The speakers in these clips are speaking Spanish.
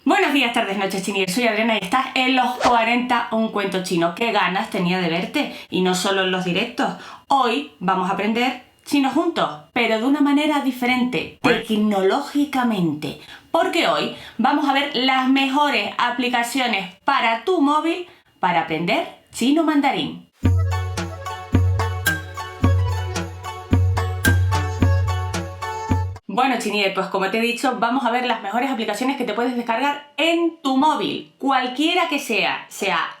Buenos días, tardes, noches, chiníes. Soy Adriana y estás en los 40 un cuento chino. Qué ganas tenía de verte, y no solo en los directos. Hoy vamos a aprender chino juntos, pero de una manera diferente, tecnológicamente. Porque hoy vamos a ver las mejores aplicaciones para tu móvil para aprender chino mandarín. Bueno, chiníes, pues como te he dicho, vamos a ver las mejores aplicaciones que te puedes descargar en tu móvil, cualquiera que sea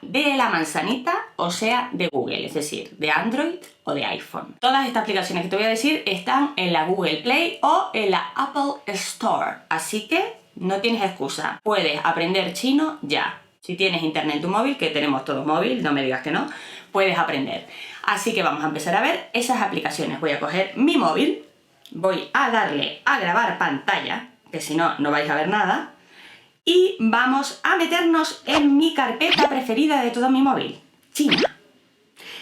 de la manzanita o sea de Google, es decir, de Android o de iPhone. Todas estas aplicaciones que te voy a decir están en la Google Play o en la Apple Store, así que no tienes excusa, puedes aprender chino ya. Si tienes internet en tu móvil, que tenemos todos móvil, no me digas que no, puedes aprender. Así que vamos a empezar a ver esas aplicaciones. Voy a coger mi móvil. Voy a darle a grabar pantalla, que si no, no vais a ver nada. Y vamos a meternos en mi carpeta preferida de todo mi móvil, China.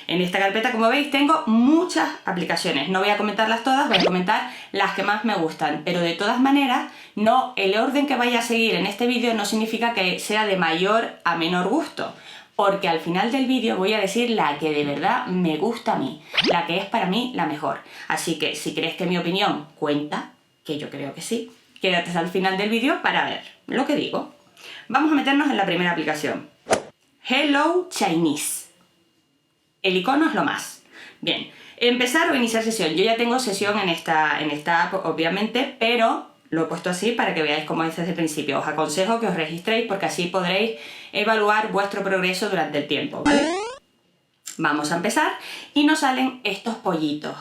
En esta carpeta, como veis, tengo muchas aplicaciones. No voy a comentarlas todas, voy a comentar las que más me gustan. Pero de todas maneras, no, el orden que vaya a seguir en este vídeo no significa que sea de mayor a menor gusto. Porque al final del vídeo voy a decir la que de verdad me gusta a mí, la que es para mí la mejor. Así que si crees que mi opinión cuenta, que yo creo que sí, quédate hasta el final del vídeo para ver lo que digo. Vamos a meternos en la primera aplicación. Hello Chinese. El icono es lo más. Bien, empezar o iniciar sesión. Yo ya tengo sesión en esta app, obviamente, pero lo he puesto así para que veáis cómo es desde el principio. Os aconsejo que os registréis porque así podréis evaluar vuestro progreso durante el tiempo, ¿vale? Vamos a empezar y nos salen estos pollitos.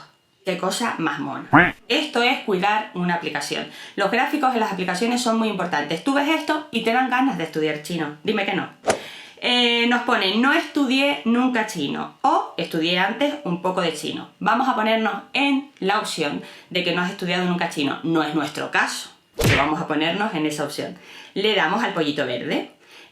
Qué cosa más mona. Esto es cuidar una aplicación. Los gráficos en las aplicaciones son muy importantes. Tú ves esto y te dan ganas de estudiar chino. Dime que no. Nos pone, no estudié nunca chino o estudié antes un poco de chino. Vamos a ponernos en la opción de que no has estudiado nunca chino. No es nuestro caso, pero vamos a ponernos en esa opción. Le damos al pollito verde.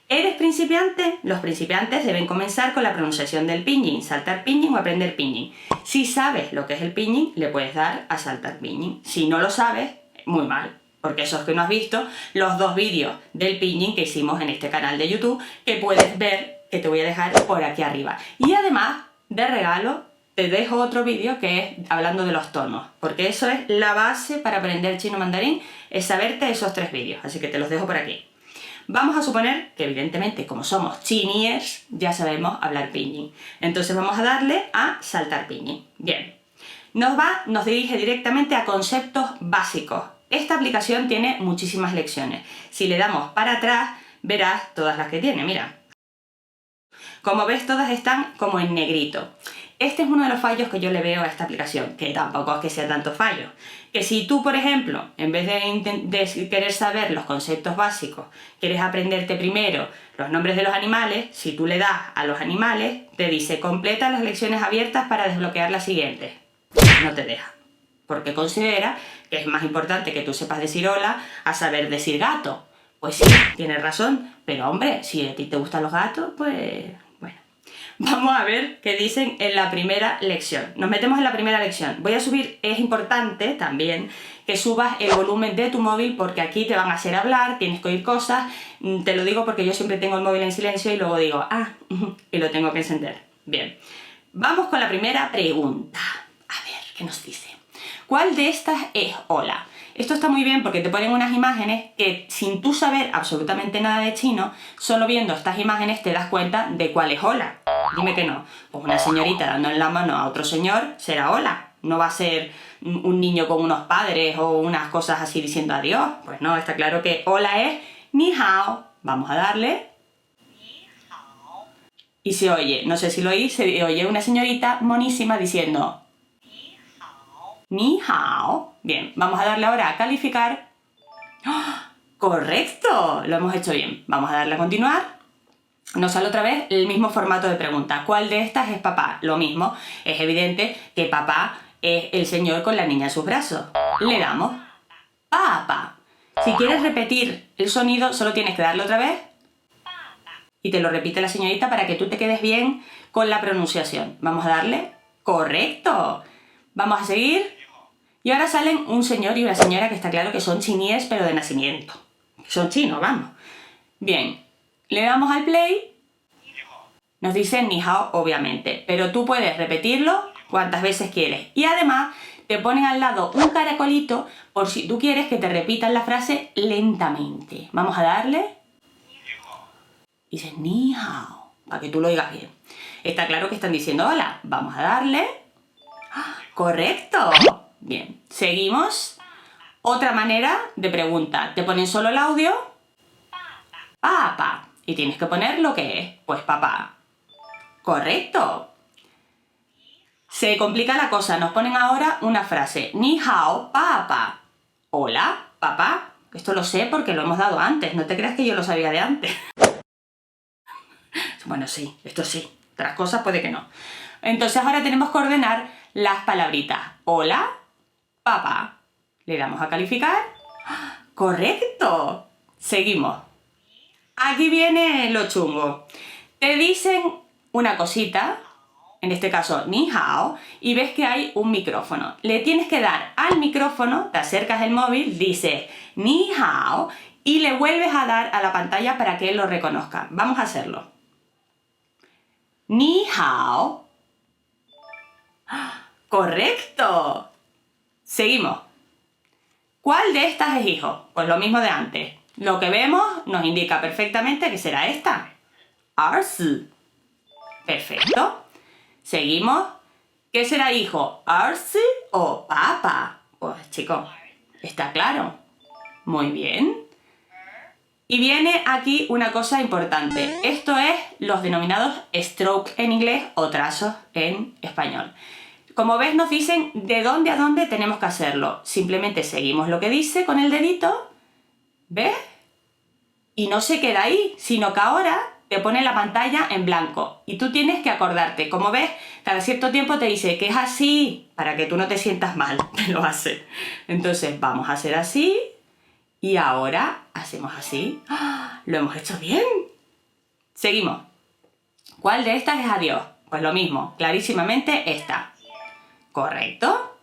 ¿Eres principiante? Los principiantes deben comenzar con la pronunciación del pinyin, saltar pinyin o aprender pinyin. Si sabes lo que es el pinyin, le puedes dar a saltar pinyin. Si no lo sabes, muy mal. Porque eso es que no has visto los dos vídeos del pinyin que hicimos en este canal de YouTube, que puedes ver, que te voy a dejar por aquí arriba. Y además, de regalo, te dejo otro vídeo que es hablando de los tonos, porque eso es la base para aprender chino mandarín, es saberte esos tres vídeos, así que te los dejo por aquí. Vamos a suponer que evidentemente, como somos chiníes, ya sabemos hablar pinyin. Entonces vamos a darle a saltar pinyin. Bien, nos dirige directamente a conceptos básicos. Esta aplicación tiene muchísimas lecciones. Si le damos para atrás, verás todas las que tiene, mira. Como ves, todas están como en negrito. Este es uno de los fallos que yo le veo a esta aplicación, que tampoco es que sea tanto fallo. Que si tú, por ejemplo, en vez de querer saber los conceptos básicos, quieres aprenderte primero los nombres de los animales, si tú le das a los animales, te dice completa las lecciones abiertas para desbloquear las siguientes. No te deja. Porque considera que es más importante que tú sepas decir hola a saber decir gato. Pues sí, tienes razón, pero hombre, si a ti te gustan los gatos, pues bueno. Vamos a ver qué dicen en la primera lección. Nos metemos en la primera lección. Voy a subir, es importante también que subas el volumen de tu móvil porque aquí te van a hacer hablar, tienes que oír cosas. Te lo digo porque yo siempre tengo el móvil en silencio y luego digo, y lo tengo que encender. Bien, vamos con la primera pregunta. A ver, ¿qué nos dice? ¿Cuál de estas es hola? Esto está muy bien porque te ponen unas imágenes que sin tú saber absolutamente nada de chino, solo viendo estas imágenes te das cuenta de cuál es hola. Dime que no. Pues una señorita dando en la mano a otro señor será hola. No va a ser un niño con unos padres o unas cosas así diciendo adiós. Pues no, está claro que hola es ni hao. Vamos a darle. Ni hao. Y se oye, no sé si lo oís, se oye una señorita monísima diciendo Ni hao. Bien, vamos a darle ahora a calificar. ¡Oh! ¡Correcto! Lo hemos hecho bien. Vamos a darle a continuar. Nos sale otra vez el mismo formato de pregunta. ¿Cuál de estas es papá? Lo mismo. Es evidente que papá es el señor con la niña en sus brazos. Le damos. Papá. Si quieres repetir el sonido, solo tienes que darle otra vez. Y te lo repite la señorita para que tú te quedes bien con la pronunciación. Vamos a darle. ¡Correcto! Vamos a seguir. Y ahora salen un señor y una señora que está claro que son chiníes, pero de nacimiento. Son chinos, vamos. Bien, le damos al play, nos dice ni hao, obviamente, pero tú puedes repetirlo cuantas veces quieres. Y además te ponen al lado un caracolito por si tú quieres que te repitan la frase lentamente. Vamos a darle. Dices ni hao, para que tú lo digas bien. Está claro que están diciendo hola. Vamos a darle. ¡Ah! ¡Correcto! Bien, seguimos. Otra manera de pregunta. Te ponen solo el audio. Papá. Y tienes que poner lo que es. Pues papá. Correcto. Se complica la cosa. Nos ponen ahora una frase. Ni hao, papá. Hola, papá. Esto lo sé porque lo hemos dado antes. No te creas que yo lo sabía de antes. Bueno, sí, esto sí. Otras cosas puede que no. Entonces ahora tenemos que ordenar las palabritas. Hola, papá. Le damos a calificar. ¡Correcto! Seguimos. Aquí viene lo chungo. Te dicen una cosita, en este caso ni hao, y ves que hay un micrófono. Le tienes que dar al micrófono, te acercas el móvil, dices ni hao y le vuelves a dar a la pantalla para que él lo reconozca. Vamos a hacerlo. Ni hao. ¡Correcto! Seguimos. ¿Cuál de estas es hijo? Pues lo mismo de antes. Lo que vemos nos indica perfectamente que será esta. Arsi. Perfecto. Seguimos. ¿Qué será hijo? ¿Arsi o papa? Pues chicos, está claro. Muy bien. Y viene aquí una cosa importante. Esto es los denominados stroke en inglés o trazos en español. Como ves, nos dicen de dónde a dónde tenemos que hacerlo. Simplemente seguimos lo que dice con el dedito. ¿Ves? Y no se queda ahí, sino que ahora te pone la pantalla en blanco. Y tú tienes que acordarte. Como ves, cada cierto tiempo te dice que es así, para que tú no te sientas mal. Te lo hace. Entonces vamos a hacer así. Y ahora hacemos así. ¡Ah! ¡Lo hemos hecho bien! Seguimos. ¿Cuál de estas es adiós? Pues lo mismo, clarísimamente esta. ¿Correcto?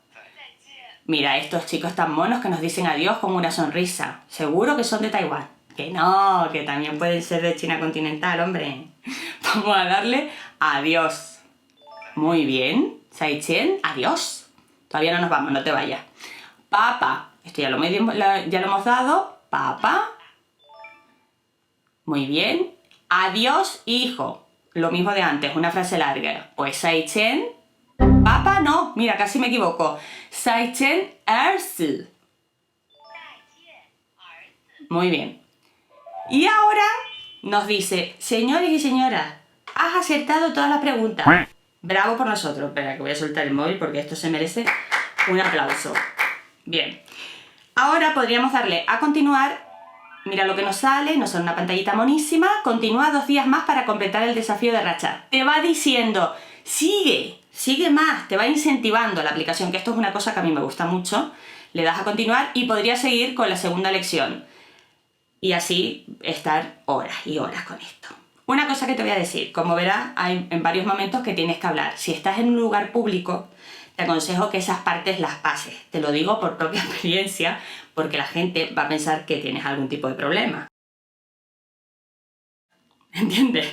Mira, estos chicos tan monos que nos dicen adiós con una sonrisa. Seguro que son de Taiwán. Que no, que también pueden ser de China continental, hombre. Vamos a darle adiós. Muy bien. Zaijian, adiós. Todavía no nos vamos, no te vayas. Papá. Esto ya lo hemos dado. Papá. Muy bien. Adiós, hijo. Lo mismo de antes, una frase larga. Pues Zaijian. Papá no, mira, casi me equivoco. Zaijian erzi. Muy bien. Y ahora nos dice, señores y señoras, has acertado todas las preguntas. Bravo por nosotros. Espera, que voy a soltar el móvil porque esto se merece un aplauso. Bien. Ahora podríamos darle a continuar. Mira lo que nos sale, nos sale una pantallita monísima. Continúa 2 días más para completar el desafío de racha. Te va diciendo, sigue más, te va incentivando la aplicación, que esto es una cosa que a mí me gusta mucho. Le das a continuar y podrías seguir con la segunda lección. Y así estar horas y horas con esto. Una cosa que te voy a decir, como verás, hay en varios momentos que tienes que hablar. Si estás en un lugar público, te aconsejo que esas partes las pases. Te lo digo por propia experiencia, porque la gente va a pensar que tienes algún tipo de problema. ¿Entiendes?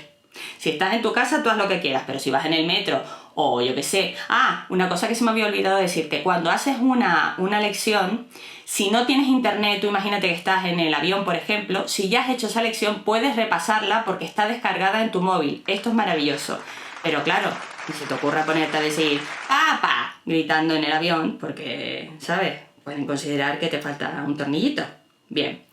Si estás en tu casa, tú haz lo que quieras, pero si vas en el metro o yo qué sé... Ah, una cosa que se me había olvidado decirte. Cuando haces una lección, si no tienes internet, tú imagínate que estás en el avión, por ejemplo, si ya has hecho esa lección, puedes repasarla porque está descargada en tu móvil. Esto es maravilloso. Pero claro, si se te ocurra ponerte a decir ¡Papá! Gritando en el avión, porque, ¿sabes? Pueden considerar que te falta un tornillito. Bien.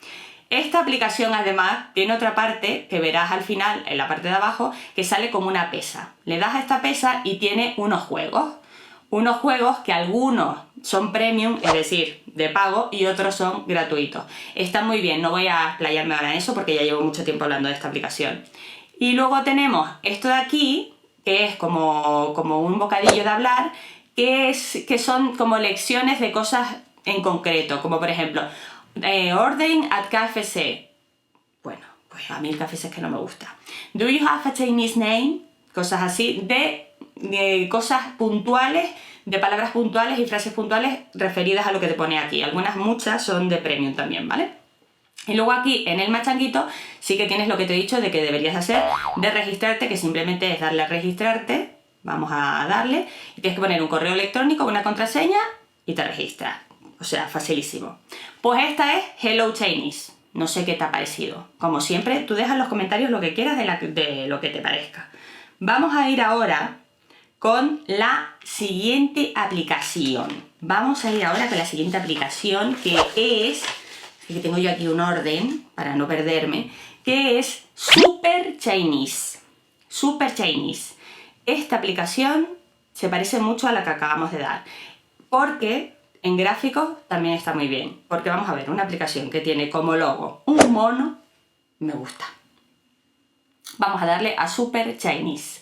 Esta aplicación además tiene otra parte que verás al final, en la parte de abajo, que sale como una pesa. Le das a esta pesa y tiene unos juegos. Unos juegos que algunos son premium, es decir, de pago, y otros son gratuitos. Está muy bien, no voy a explayarme ahora en eso porque ya llevo mucho tiempo hablando de esta aplicación. Y luego tenemos esto de aquí, que es como un bocadillo de hablar, que son como lecciones de cosas en concreto, como por ejemplo... ordering at KFC. Bueno, pues a mí el KFC es que no me gusta. Do you have a Chinese name? Cosas así, de cosas puntuales, de palabras puntuales y frases puntuales referidas a lo que te pone aquí. Muchas son de premium también, ¿vale? Y luego aquí en el machanguito sí que tienes lo que te he dicho de que deberías hacer de registrarte, que simplemente es darle a registrarte. Vamos a darle y tienes que poner un correo electrónico, una contraseña y te registras. O sea, facilísimo. Pues esta es Hello Chinese. No sé qué te ha parecido. Como siempre, tú dejas en los comentarios lo que quieras de lo que te parezca. Vamos a ir ahora con la siguiente aplicación. Vamos a ir ahora con la siguiente aplicación, que es, que tengo yo aquí un orden para no perderme, que es Super Chinese. Super Chinese. Esta aplicación se parece mucho a la que acabamos de dar, porque en gráficos también está muy bien. Porque vamos a ver, una aplicación que tiene como logo un mono, me gusta. Vamos a darle a Super Chinese.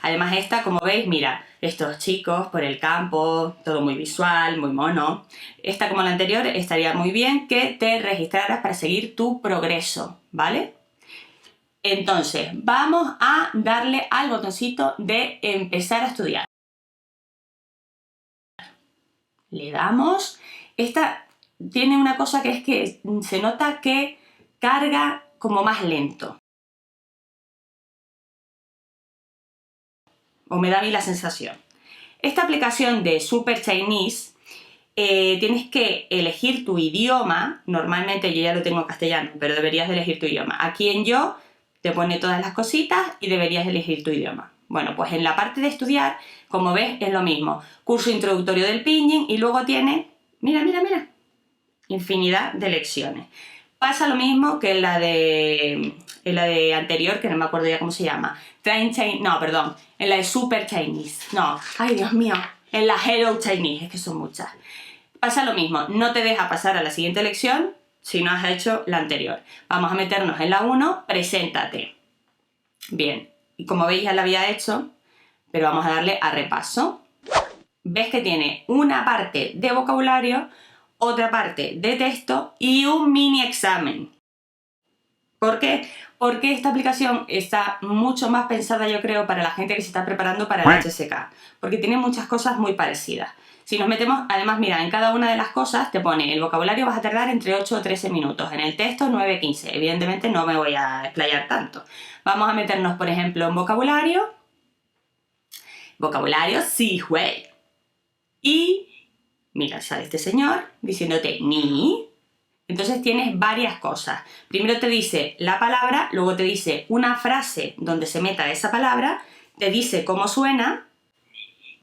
Además esta, como veis, mira, estos chicos por el campo, todo muy visual, muy mono. Esta, como la anterior, estaría muy bien que te registraras para seguir tu progreso, ¿vale? Entonces, vamos a darle al botoncito de empezar a estudiar. Le damos. Esta tiene una cosa que es que se nota que carga como más lento. O me da a mí la sensación. Esta aplicación de Super Chinese, tienes que elegir tu idioma. Normalmente yo ya lo tengo en castellano, pero deberías de elegir tu idioma. Aquí en Yo te pone todas las cositas y deberías elegir tu idioma. Bueno, pues en la parte de estudiar, como ves, es lo mismo. Curso introductorio del pinyin y luego tiene, mira, infinidad de lecciones. Pasa lo mismo que en la de anterior, que no me acuerdo ya cómo se llama. En la de Super Chinese. No, ay Dios mío, en la Hello Chinese, es que son muchas. Pasa lo mismo, no te deja pasar a la siguiente lección si no has hecho la anterior. Vamos a meternos en la 1, preséntate. Bien, y como veis ya la había hecho, pero vamos a darle a repaso. Ves que tiene una parte de vocabulario, otra parte de texto y un mini examen. ¿Por qué? Porque esta aplicación está mucho más pensada, yo creo, para la gente que se está preparando para el HSK, porque tiene muchas cosas muy parecidas. Si nos metemos, además, mira, en cada una de las cosas te pone el vocabulario vas a tardar entre 8 o 13 minutos, en el texto 9-15. Evidentemente no me voy a explayar tanto. Vamos a meternos, por ejemplo, en vocabulario. Vocabulario, sí, güey. Y mira, sale este señor diciéndote ni. Entonces tienes varias cosas. Primero te dice la palabra, luego te dice una frase donde se meta esa palabra, te dice cómo suena,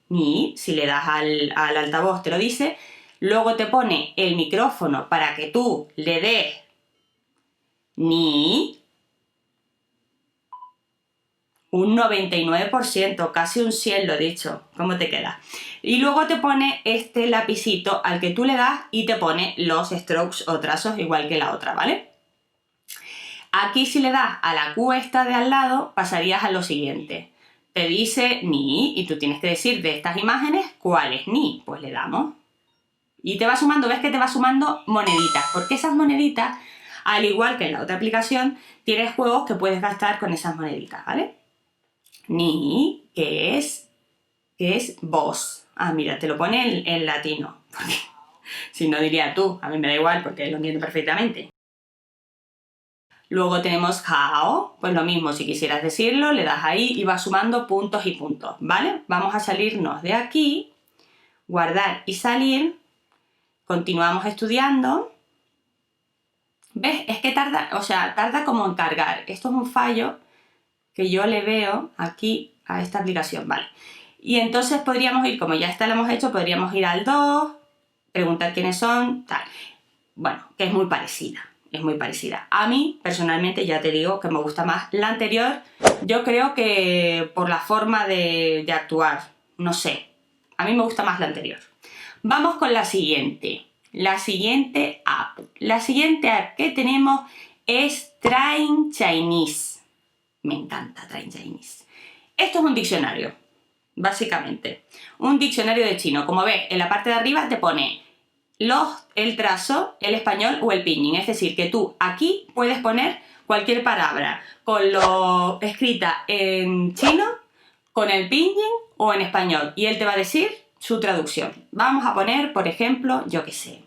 ni, si le das al altavoz te lo dice, luego te pone el micrófono para que tú le des ni, un 99%, casi un 100 lo he dicho. ¿Cómo te queda? Y luego te pone este lapicito al que tú le das y te pone los strokes o trazos igual que la otra, ¿vale? Aquí si le das a la Q esta de al lado, pasarías a lo siguiente. Te dice ni y tú tienes que decir de estas imágenes cuál es ni. Pues le damos. Y te va sumando, ves que te va sumando moneditas, porque esas moneditas, al igual que en la otra aplicación, tienes juegos que puedes gastar con esas moneditas, ¿vale? Ni, que es vos. Ah, mira, te lo pone en latino. Si no diría tú, a mí me da igual porque lo entiendo perfectamente. Luego tenemos how, pues lo mismo, si quisieras decirlo, le das ahí y vas sumando puntos y puntos, ¿vale? Vamos a salirnos de aquí, guardar y salir, continuamos estudiando. ¿Ves? Es que tarda, o sea, tarda como en cargar. Esto es un fallo que yo le veo aquí a esta aplicación, ¿vale? Y entonces podríamos ir, como ya esta lo hemos hecho, podríamos ir al 2, preguntar quiénes son, tal. Bueno, que es muy parecida, es muy parecida. A mí, personalmente, ya te digo que me gusta más la anterior. Yo creo que por la forma de actuar, no sé, a mí me gusta más la anterior. Vamos con la siguiente app. La siguiente app que tenemos es Train Chinese. Me encanta Train Chinese. Esto es un diccionario, básicamente. Un diccionario de chino. Como ves, en la parte de arriba te pone el trazo, el español o el pinyin. Es decir, que tú aquí puedes poner cualquier palabra con lo escrita en chino, con el pinyin o en español. Y él te va a decir su traducción. Vamos a poner, por ejemplo, yo qué sé.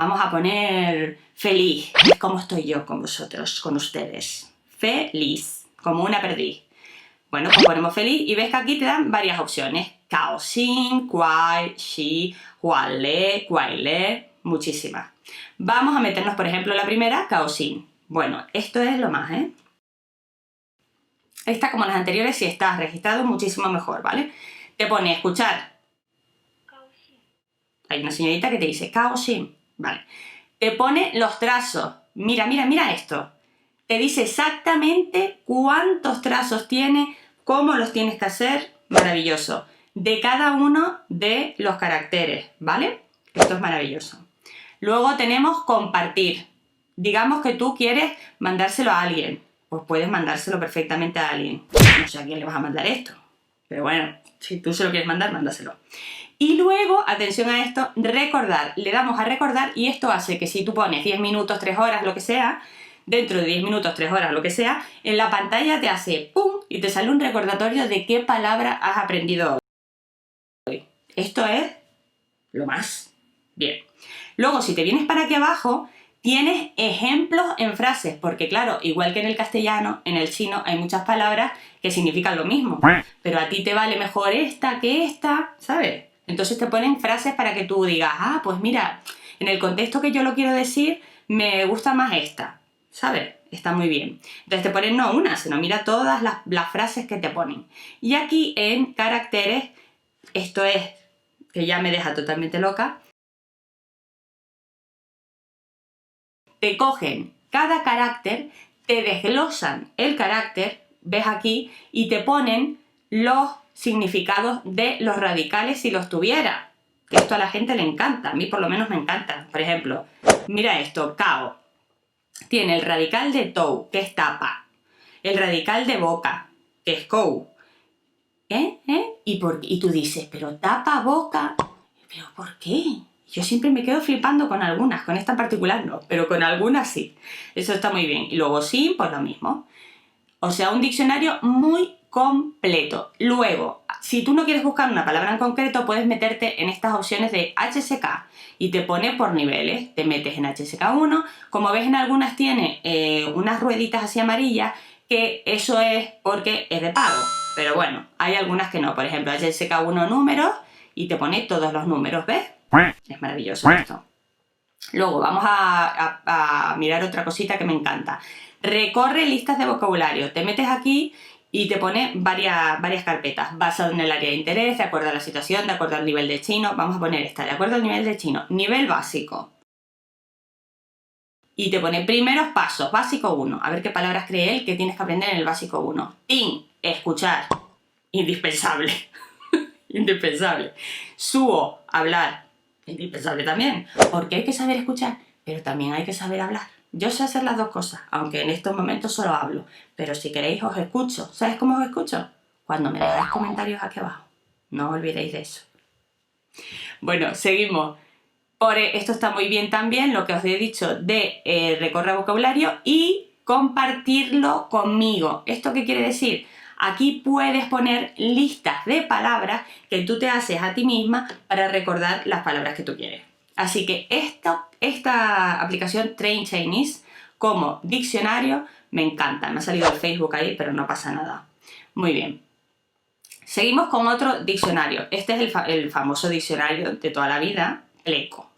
Vamos a poner feliz, es como estoy yo con vosotros, con ustedes. Feliz, como una perdiz. Bueno, pues ponemos feliz y ves que aquí te dan varias opciones. Cao xin, kuai, xi, huale, kuaile, muchísimas. Vamos a meternos, por ejemplo, la primera, cao xin. Bueno, esto es lo más, ¿eh? Esta, como las anteriores, si estás registrado, muchísimo mejor, ¿vale? Te pone escuchar. Hay una señorita que te dice cao xin, ¿vale? Te pone los trazos. Mira, mira, mira esto. Te dice exactamente cuántos trazos tiene, cómo los tienes que hacer. Maravilloso. De cada uno de los caracteres, ¿vale? Esto es maravilloso. Luego tenemos compartir. Digamos que tú quieres mandárselo a alguien. Pues puedes mandárselo perfectamente a alguien. No sé a quién le vas a mandar esto. Pero bueno, si tú se lo quieres mandar, mándaselo. Y luego, atención a esto, recordar. Le damos a recordar y esto hace que si tú pones 10 minutos, 3 horas, lo que sea, dentro de 10 minutos, 3 horas, lo que sea, en la pantalla te hace ¡pum! Y te sale un recordatorio de qué palabra has aprendido hoy. Esto es lo más. Bien. Luego, si te vienes para aquí abajo, tienes ejemplos en frases, porque claro, igual que en el castellano, en el chino hay muchas palabras que significan lo mismo, pero a ti te vale mejor esta que esta, ¿sabes? Entonces te ponen frases para que tú digas, ah, pues mira, en el contexto que yo lo quiero decir, me gusta más esta, ¿sabes? Está muy bien. Entonces te ponen no una, sino mira todas las frases que te ponen. Y aquí en caracteres, esto es que ya me deja totalmente loca, te cogen cada carácter, te desglosan el carácter, ves aquí, y te ponen los significados de los radicales si los tuviera. Esto a la gente le encanta, a mí por lo menos me encanta. Por ejemplo, mira esto, cao. Tiene el radical de tou, que es tapa. El radical de boca, que es kou. Y tú dices, pero tapa boca, ¿pero por qué? Yo siempre me quedo flipando con algunas, con esta en particular no, pero con algunas sí. Eso está muy bien. Y luego sí, pues lo mismo. O sea, un diccionario muy completo. Luego, si tú no quieres buscar una palabra en concreto, puedes meterte en estas opciones de HSK y te pone por niveles. Te metes en HSK 1. Como ves, en algunas tiene unas rueditas así amarillas, que eso es porque es de pago. Pero bueno, hay algunas que no. Por ejemplo, HSK 1 números y te pone todos los números, ¿ves? Es maravilloso esto. Luego vamos a mirar otra cosita que me encanta. Recorre listas de vocabulario. Te metes aquí y te pone varias carpetas basado en el área de interés, de acuerdo a la situación, de acuerdo al nivel de chino. Vamos a poner esta, de acuerdo al nivel de chino. Nivel básico. Y te pone primeros pasos, básico 1. A ver qué palabras cree él que tienes que aprender en el básico 1. Tin, escuchar. Indispensable. Indispensable. Suo, hablar. Indispensable también, porque hay que saber escuchar, pero también hay que saber hablar. Yo sé hacer las dos cosas, aunque en estos momentos solo hablo, pero si queréis os escucho. ¿Sabes cómo os escucho? Cuando me dejáis comentarios aquí abajo. No os olvidéis de eso. Bueno, seguimos. Esto está muy bien también, lo que os he dicho de recorrer vocabulario y compartirlo conmigo. ¿Esto qué quiere decir? Aquí puedes poner listas de palabras que tú te haces a ti misma para recordar las palabras que tú quieres. Así que esta aplicación Train Chinese como diccionario me encanta. Me ha salido el Facebook ahí, pero no pasa nada. Muy bien. Seguimos con otro diccionario. Este es el famoso diccionario de toda la vida, Pleco.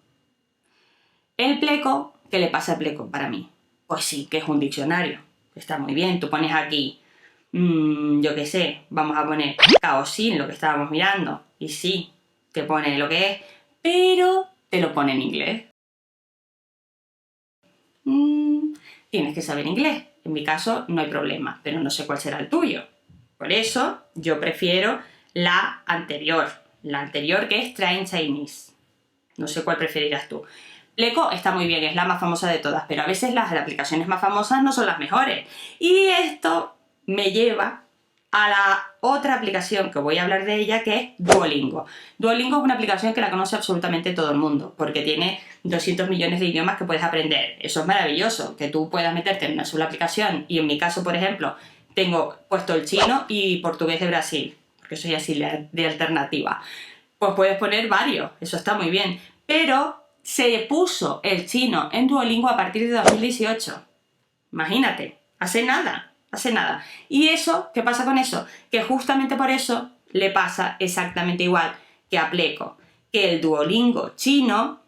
El Pleco, ¿qué le pasa al Pleco para mí? Pues sí, que es un diccionario. Está muy bien. Tú pones aquí yo qué sé, vamos a poner cao xin, lo que estábamos mirando, y sí, te pone lo que es, pero te lo pone en inglés. Tienes que saber inglés. En mi caso no hay problema, pero no sé cuál será el tuyo. Por eso yo prefiero la anterior que es Train Chinese. No sé cuál preferirás tú. Pleco está muy bien, es la más famosa de todas, pero a veces las aplicaciones más famosas no son las mejores. Y esto me lleva a la otra aplicación que voy a hablar de ella, que es Duolingo. Duolingo es una aplicación que la conoce absolutamente todo el mundo, porque tiene 200 millones de idiomas que puedes aprender. Eso es maravilloso, que tú puedas meterte en una sola aplicación. Y en mi caso, por ejemplo, tengo puesto el chino y portugués de Brasil, porque soy así de alternativa. Pues puedes poner varios, eso está muy bien. Pero se puso el chino en Duolingo a partir de 2018. Imagínate, hace nada, hace nada. ¿Y eso? ¿Qué pasa con eso? Que justamente por eso le pasa exactamente igual que a Pleco, que el Duolingo chino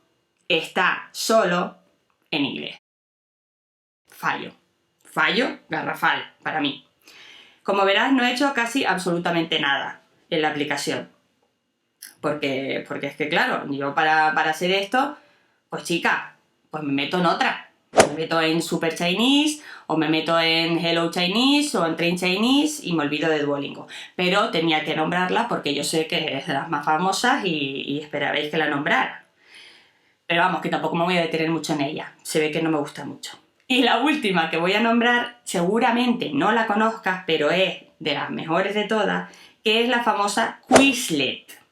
está solo en inglés. Fallo garrafal para mí. Como verás, no he hecho casi absolutamente nada en la aplicación. Porque es que, claro, yo para hacer esto, pues chica, pues me meto en otra. Me meto en Super Chinese, o me meto en Hello Chinese, o en Train Chinese, y me olvido de Duolingo. Pero tenía que nombrarla porque yo sé que es de las más famosas y esperabais que la nombrara. Pero vamos, que tampoco me voy a detener mucho en ella. Se ve que no me gusta mucho. Y la última que voy a nombrar, seguramente no la conozcas, pero es de las mejores de todas, que es la famosa Quizlet.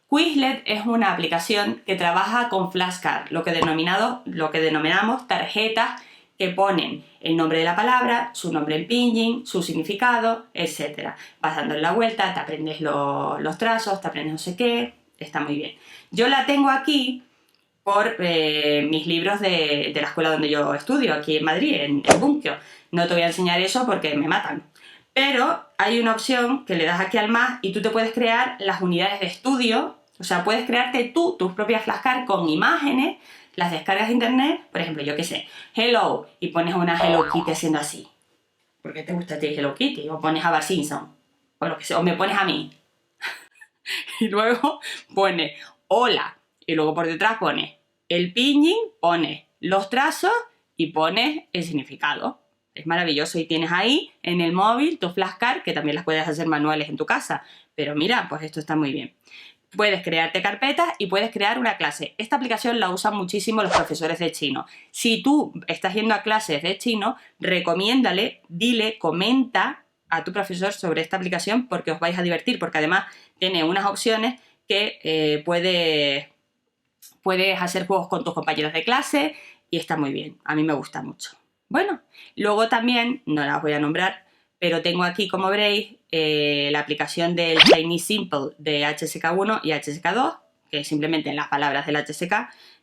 Quizlet es una aplicación que trabaja con flashcards, lo que denominamos tarjetas que ponen el nombre de la palabra, su nombre en pinyin, su significado, etc. Vas dando la vuelta, te aprendes los trazos, te aprendes no sé qué, está muy bien. Yo la tengo aquí por mis libros de la escuela donde yo estudio, aquí en Madrid, en Bunkyo. No te voy a enseñar eso porque me matan. Pero hay una opción que le das aquí al más y tú te puedes crear las unidades de estudio. O sea, puedes crearte tú tus propias flashcards con imágenes, las descargas de internet, por ejemplo, yo qué sé, Hello, y pones una Hello Kitty haciendo así. ¿Por qué te gusta a ti Hello Kitty? O pones a Bart Simpson, o lo que sea, o me pones a mí. Y luego pones hola, y luego por detrás pones el pinyin, pones los trazos y pones el significado. Es maravilloso y tienes ahí en el móvil tu flashcard, que también las puedes hacer manuales en tu casa. Pero mira, pues esto está muy bien. Puedes crearte carpetas y puedes crear una clase. Esta aplicación la usan muchísimo los profesores de chino. Si tú estás yendo a clases de chino, recomiéndale, dile, comenta a tu profesor sobre esta aplicación porque os vais a divertir, porque además tiene unas opciones que puedes hacer juegos con tus compañeros de clase y está muy bien. A mí me gusta mucho. Bueno, luego también, no las voy a nombrar, pero tengo aquí, como veréis, la aplicación del Chinese Simple de HSK1 y HSK2, que es simplemente en las palabras del HSK,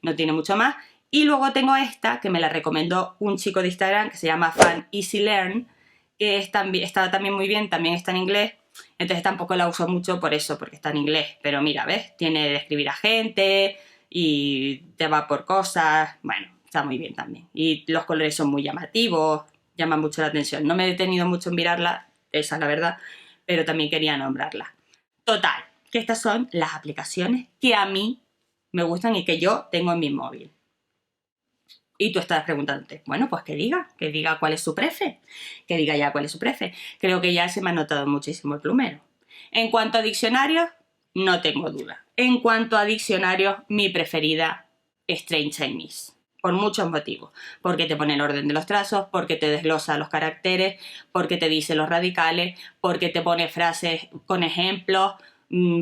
no tiene mucho más. Y luego tengo esta, que me la recomendó un chico de Instagram, que se llama Fan Easy Learn, que está también muy bien, también está en inglés. Entonces tampoco la uso mucho por eso, porque está en inglés. Pero mira, ¿ves? Tiene de escribir a gente y te va por cosas. Bueno, está muy bien también. Y los colores son muy llamativos, llaman mucho la atención. No me he detenido mucho en mirarla, esa es la verdad, pero también quería nombrarla. Total, que estas son las aplicaciones que a mí me gustan y que yo tengo en mi móvil. Y tú estás preguntándote, bueno, pues que diga cuál es su prefe, que diga ya cuál es su prefe. Creo que ya se me ha notado muchísimo el plumero. En cuanto a diccionarios, no tengo duda. En cuanto a diccionarios, mi preferida es Train Chinese. Por muchos motivos. Porque te pone el orden de los trazos, porque te desglosa los caracteres, porque te dice los radicales, porque te pone frases con ejemplos,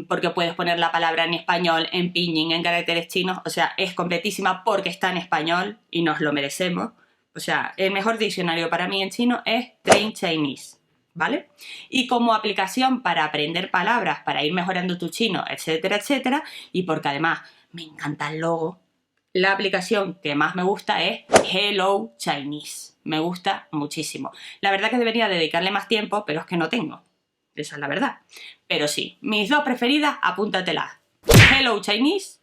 porque puedes poner la palabra en español, en pinyin, en caracteres chinos. O sea, es completísima porque está en español y nos lo merecemos. O sea, el mejor diccionario para mí en chino es Train Chinese, ¿vale? Y como aplicación para aprender palabras, para ir mejorando tu chino, etcétera, etcétera, y porque además me encanta el logo, la aplicación que más me gusta es Hello Chinese. Me gusta muchísimo. La verdad que debería dedicarle más tiempo, pero es que no tengo. Esa es la verdad. Pero sí, mis dos preferidas, apúntatelas. Hello Chinese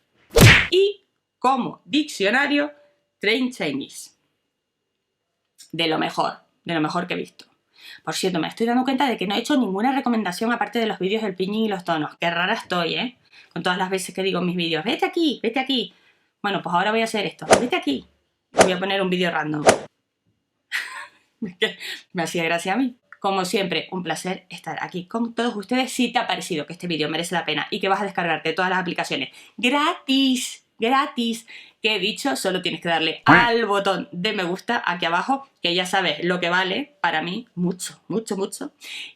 y como diccionario Train Chinese. De lo mejor que he visto. Por cierto, me estoy dando cuenta de que no he hecho ninguna recomendación aparte de los vídeos del pinyin y los tonos. Qué rara estoy, ¿eh? Con todas las veces que digo en mis vídeos, vete aquí, vete aquí. Bueno, pues ahora voy a hacer esto. Vete aquí. Voy a poner un vídeo random. Me hacía gracia a mí. Como siempre, un placer estar aquí con todos ustedes. Si te ha parecido que este vídeo merece la pena y que vas a descargarte todas las aplicaciones gratis, que he dicho, solo tienes que darle al botón de me gusta aquí abajo, que ya sabes lo que vale para mí, mucho.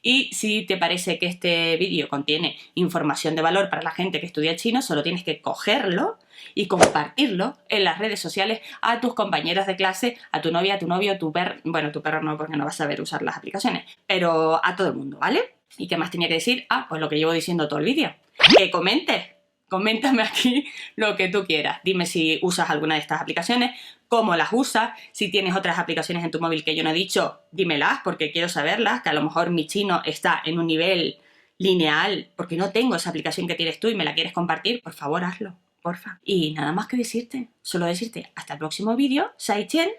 Y si te parece que este vídeo contiene información de valor para la gente que estudia chino, solo tienes que cogerlo y compartirlo en las redes sociales a tus compañeros de clase, a tu novia, a tu novio, a tu perro. Bueno, tu perro no, porque no vas a saber usar las aplicaciones, pero a todo el mundo, ¿vale? ¿Y qué más tenía que decir? Ah, pues lo que llevo diciendo todo el vídeo. Que comentes. coméntame aquí lo que tú quieras. Dime si usas alguna de estas aplicaciones, cómo las usas, si tienes otras aplicaciones en tu móvil que yo no he dicho, dímelas porque quiero saberlas, que a lo mejor mi chino está en un nivel lineal porque no tengo esa aplicación que tienes tú y me la quieres compartir, por favor hazlo, porfa. Y nada más que decirte, solo decirte hasta el próximo vídeo, Sai Chen,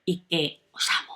y que os amo.